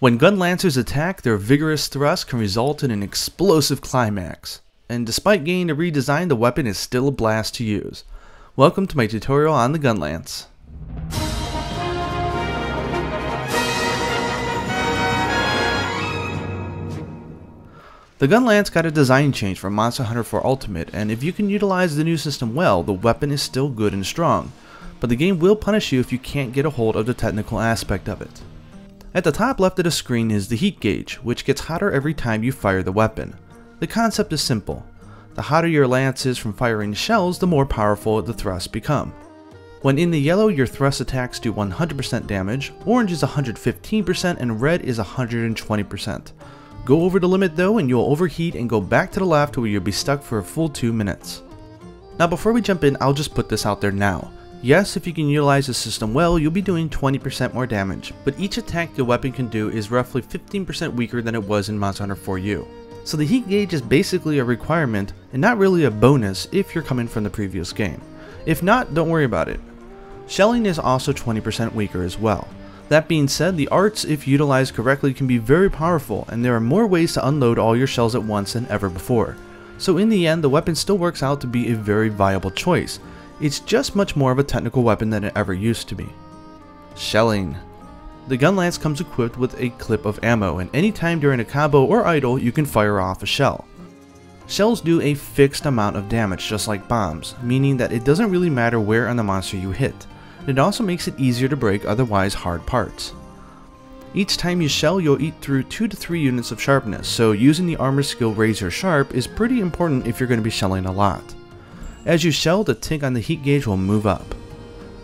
When Gunlancers attack, their vigorous thrust can result in an explosive climax. And despite getting a redesign, the weapon is still a blast to use. Welcome to my tutorial on the Gunlance. The Gunlance got a design change for Monster Hunter 4 Ultimate, and if you can utilize the new system well, the weapon is still good and strong. But the game will punish you if you can't get a hold of the technical aspect of it. At the top left of the screen is the heat gauge, which gets hotter every time you fire the weapon. The concept is simple. The hotter your lance is from firing shells, the more powerful the thrusts become. When in the yellow, your thrust attacks do 100% damage, orange is 115%, and red is 120%. Go over the limit though and you'll overheat and go back to the left where you'll be stuck for a full 2 minutes. Now before we jump in, I'll just put this out there now. Yes, if you can utilize the system well, you'll be doing 20% more damage, but each attack the weapon can do is roughly 15% weaker than it was in Monster Hunter 4U. So the heat gauge is basically a requirement and not really a bonus if you're coming from the previous game. If not, don't worry about it. Shelling is also 20% weaker as well. That being said, the arts, if utilized correctly, can be very powerful, and there are more ways to unload all your shells at once than ever before. So in the end, the weapon still works out to be a very viable choice. It's just much more of a technical weapon than it ever used to be. Shelling. The Gunlance comes equipped with a clip of ammo, and anytime during a combo or idle, you can fire off a shell. Shells do a fixed amount of damage just like bombs, meaning that it doesn't really matter where on the monster you hit. It also makes it easier to break otherwise hard parts. Each time you shell, you'll eat through 2 to 3 units of sharpness, so using the armor skill Razor Sharp is pretty important if you're going to be shelling a lot. As you shell, the tick on the heat gauge will move up.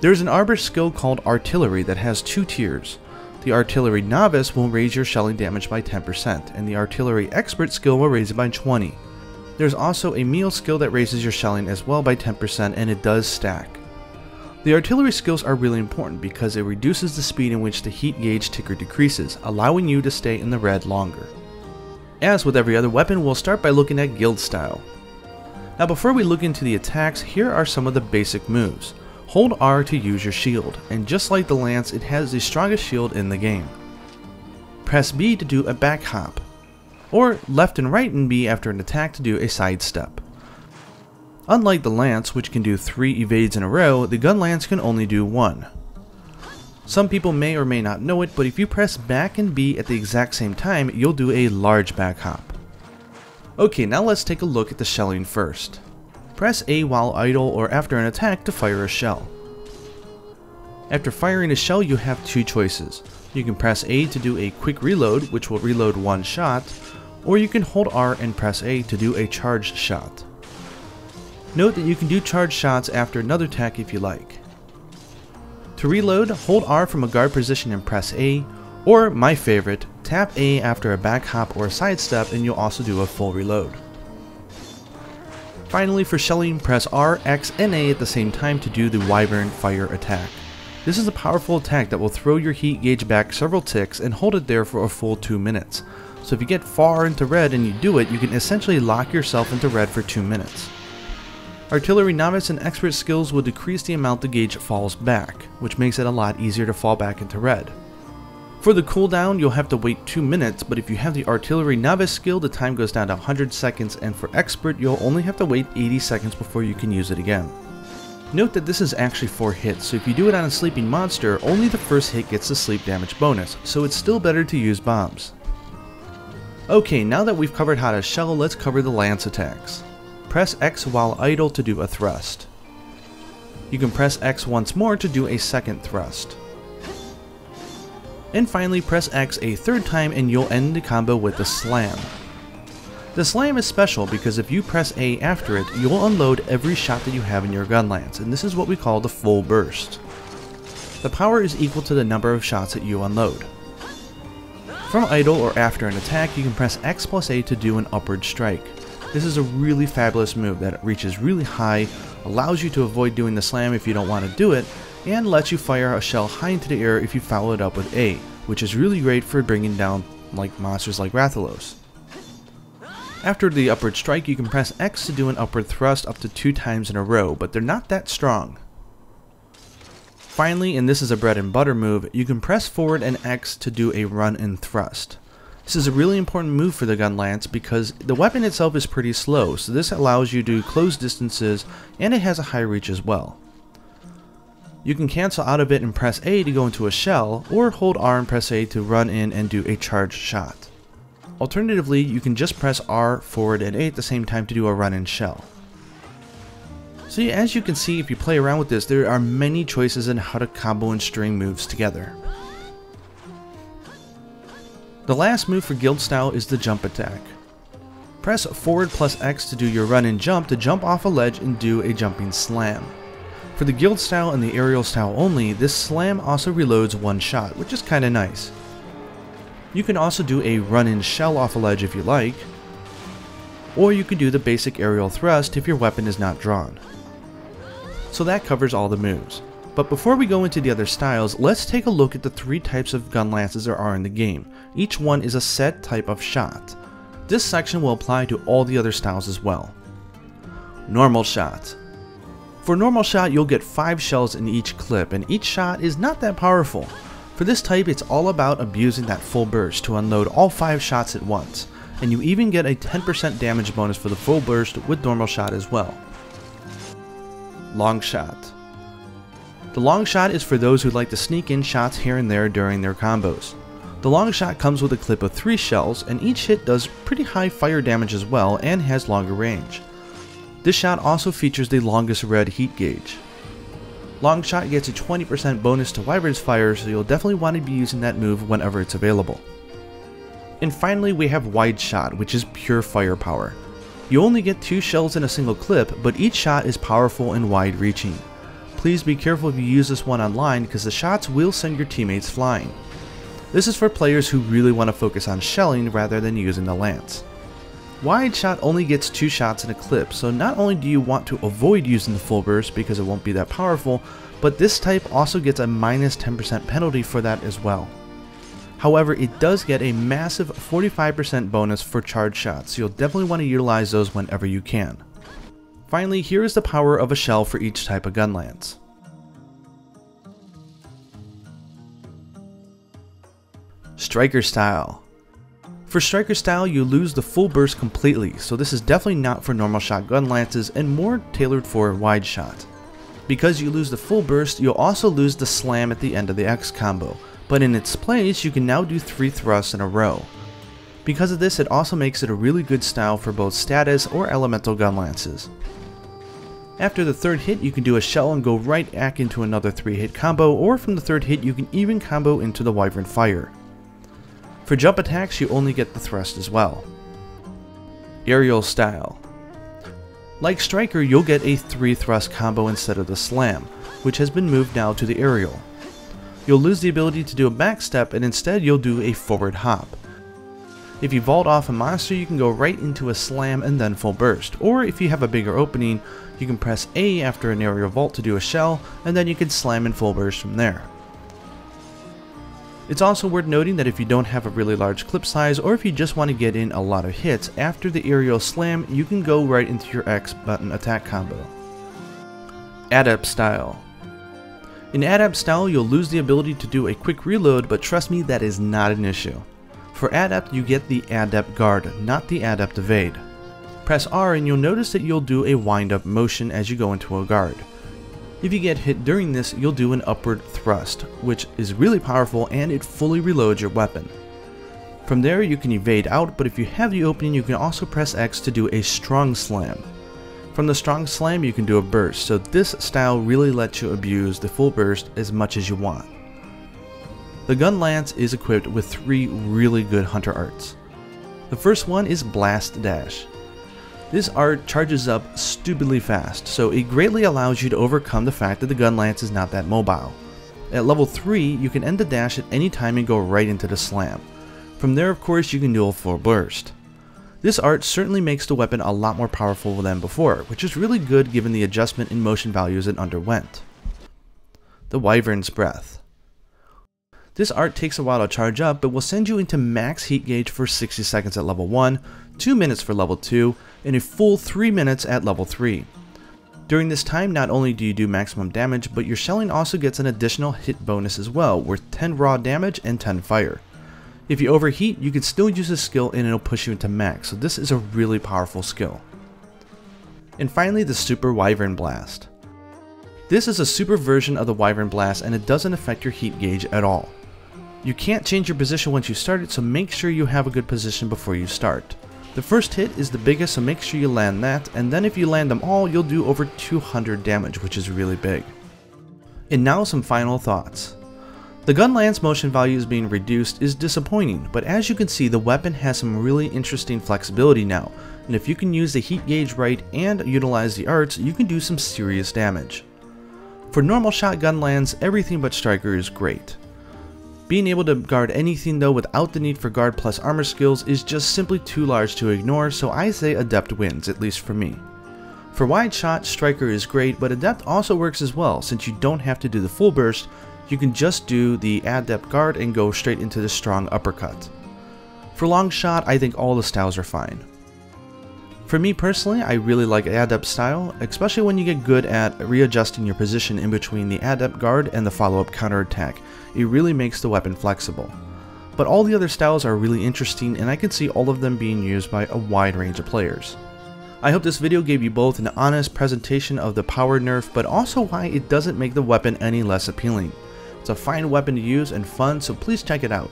There's an armor skill called Artillery that has 2 tiers. The Artillery Novice will raise your shelling damage by 10%, and the Artillery Expert skill will raise it by 20%. There's also a Meal skill that raises your shelling as well by 10%, and it does stack. The artillery skills are really important because it reduces the speed in which the heat gauge ticker decreases, allowing you to stay in the red longer. As with every other weapon, we'll start by looking at guild style. Now before we look into the attacks, here are some of the basic moves. Hold R to use your shield, and just like the lance, it has the strongest shield in the game. Press B to do a back hop, or left and right and B after an attack to do a sidestep. Unlike the lance, which can do 3 evades in a row, the Gunlance can only do 1. Some people may or may not know it, but if you press back and B at the exact same time, you'll do a large back hop. Okay, now let's take a look at the shelling first. Press A while idle or after an attack to fire a shell. After firing a shell, you have 2 choices. You can press A to do a quick reload, which will reload 1 shot, or you can hold R and press A to do a charged shot. Note that you can do charged shots after another attack if you like. To reload, hold R from a guard position and press A, or my favorite, tap A after a back hop or a sidestep and you'll also do a full reload. Finally, for shelling, press R, X, and A at the same time to do the Wyvern Fire attack. This is a powerful attack that will throw your heat gauge back several ticks and hold it there for a full 2 minutes. So if you get far into red and you do it, you can essentially lock yourself into red for 2 minutes. Artillery Novice and Expert skills will decrease the amount the gauge falls back, which makes it a lot easier to fall back into red. For the cooldown, you'll have to wait 2 minutes, but if you have the Artillery Novice skill, the time goes down to 100 seconds, and for Expert, you'll only have to wait 80 seconds before you can use it again. Note that this is actually 4 hits, so if you do it on a sleeping monster, only the first hit gets the sleep damage bonus, so it's still better to use bombs. Okay, now that we've covered how to shell, let's cover the lance attacks. Press X while idle to do a thrust. You can press X once more to do a second thrust. And finally press X a 3rd time and you'll end the combo with the slam. The slam is special because if you press A after it, you'll unload every shot that you have in your Gunlance, and this is what we call the full burst. The power is equal to the number of shots that you unload. From idle or after an attack, you can press X plus A to do an upward strike. This is a really fabulous move that reaches really high, allows you to avoid doing the slam if you don't want to do it, and lets you fire a shell high into the air if you follow it up with A, which is really great for bringing down monsters like Rathalos. After the upward strike, you can press X to do an upward thrust up to 2 times in a row, but they're not that strong. Finally, and this is a bread and butter move, you can press forward and X to do a run and thrust. This is a really important move for the Gunlance because the weapon itself is pretty slow, so this allows you to close distances and it has a high reach as well. You can cancel out of it and press A to go into a shell, or hold R and press A to run in and do a charged shot. Alternatively, you can just press R, forward, and A at the same time to do a run-in shell. So yeah, as you can see, if you play around with this, there are many choices in how to combo and string moves together. The last move for guild style is the jump attack. Press forward plus X to do your run and jump to jump off a ledge and do a jumping slam. For the guild style and the aerial style only, this slam also reloads one shot, which is kinda nice. You can also do a run and shell off a ledge if you like, or you could do the basic aerial thrust if your weapon is not drawn. So that covers all the moves. But before we go into the other styles, let's take a look at the 3 types of Gunlances there are in the game. Each one is a set type of shot. This section will apply to all the other styles as well. Normal shot. For normal shot, you'll get 5 shells in each clip, and each shot is not that powerful. For this type, it's all about abusing that full burst to unload all 5 shots at once, and you even get a 10% damage bonus for the full burst with normal shot as well. Long shot. The long shot is for those who like to sneak in shots here and there during their combos. The long shot comes with a clip of 3 shells, and each hit does pretty high fire damage as well and has longer range. This shot also features the longest red heat gauge. Long shot gets a 20% bonus to Wyvern's fire, so you'll definitely want to be using that move whenever it's available. And finally, we have wide shot, which is pure firepower. You only get 2 shells in a single clip, but each shot is powerful and wide reaching. Please be careful if you use this one online because the shots will send your teammates flying. This is for players who really want to focus on shelling rather than using the lance. Wide shot only gets 2 shots in a clip, so not only do you want to avoid using the full burst because it won't be that powerful, but this type also gets a minus 10% penalty for that as well. However, it does get a massive 45% bonus for charged shots, so you'll definitely want to utilize those whenever you can. Finally, here is the power of a shell for each type of Gunlance. Striker style. For Striker style, you lose the full burst completely, so this is definitely not for normal shot Gunlances and more tailored for wide shot. Because you lose the full burst, you'll also lose the slam at the end of the X combo, but in its place, you can now do 3 thrusts in a row. Because of this, it also makes it a really good style for both status or elemental Gunlances. After the 3rd hit, you can do a shell and go right back into another 3-hit combo, or from the 3rd hit, you can even combo into the Wyvern Fire. For jump attacks, you only get the thrust as well. Aerial style. Like Striker, you'll get a 3 thrust combo instead of the slam, which has been moved now to the aerial. You'll lose the ability to do a back step, and instead you'll do a forward hop. If you vault off a monster, you can go right into a slam and then full burst, or if you have a bigger opening, you can press A after an aerial vault to do a shell, and then you can slam and full burst from there. It's also worth noting that if you don't have a really large clip size, or if you just want to get in a lot of hits, after the aerial slam, you can go right into your X button attack combo. Adept style. In Adept style, you'll lose the ability to do a quick reload, but trust me, that is not an issue. For Adept, you get the Adept Guard, not the Adept Evade. Press R and you'll notice that you'll do a wind-up motion as you go into a guard. If you get hit during this, you'll do an upward thrust, which is really powerful and it fully reloads your weapon. From there, you can evade out, but if you have the opening, you can also press X to do a strong slam. From the strong slam, you can do a burst, so this style really lets you abuse the full burst as much as you want. The Gunlance is equipped with 3 really good hunter arts. The first one is Blast Dash. This art charges up stupidly fast, so it greatly allows you to overcome the fact that the Gunlance is not that mobile. At level 3, you can end the dash at any time and go right into the slam. From there, of course, you can do a full burst. This art certainly makes the weapon a lot more powerful than before, which is really good given the adjustment in motion values it underwent. The Wyvern's Breath. This art takes a while to charge up, but will send you into max heat gauge for 60 seconds at level 1, 2 minutes for level 2, and a full 3 minutes at level 3. During this time, not only do you do maximum damage, but your shelling also gets an additional hit bonus as well, worth 10 raw damage and 10 fire. If you overheat, you can still use this skill and it'll push you into max, so this is a really powerful skill. And finally, the Super Wyvern Blast. This is a super version of the Wyvern Blast and it doesn't affect your heat gauge at all. You can't change your position once you start it, so make sure you have a good position before you start. The first hit is the biggest, so make sure you land that, and then if you land them all, you'll do over 200 damage, which is really big. And now some final thoughts. The Gunlance motion value is being reduced is disappointing, but as you can see, the weapon has some really interesting flexibility now, and if you can use the heat gauge right and utilize the arts, you can do some serious damage. For normal shotgun lands, everything but Striker is great. Being able to guard anything though without the need for guard plus armor skills is just simply too large to ignore, so I say Adept wins, at least for me. For wide shot, Striker is great, but Adept also works as well, since you don't have to do the full burst, you can just do the Adept guard and go straight into the strong uppercut. For long shot, I think all the styles are fine. For me personally, I really like Adept style, especially when you get good at readjusting your position in between the Adept guard and the follow-up counterattack. It really makes the weapon flexible. But all the other styles are really interesting and I can see all of them being used by a wide range of players. I hope this video gave you both an honest presentation of the power nerf, but also why it doesn't make the weapon any less appealing. It's a fine weapon to use and fun, so please check it out.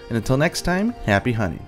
And until next time, happy hunting.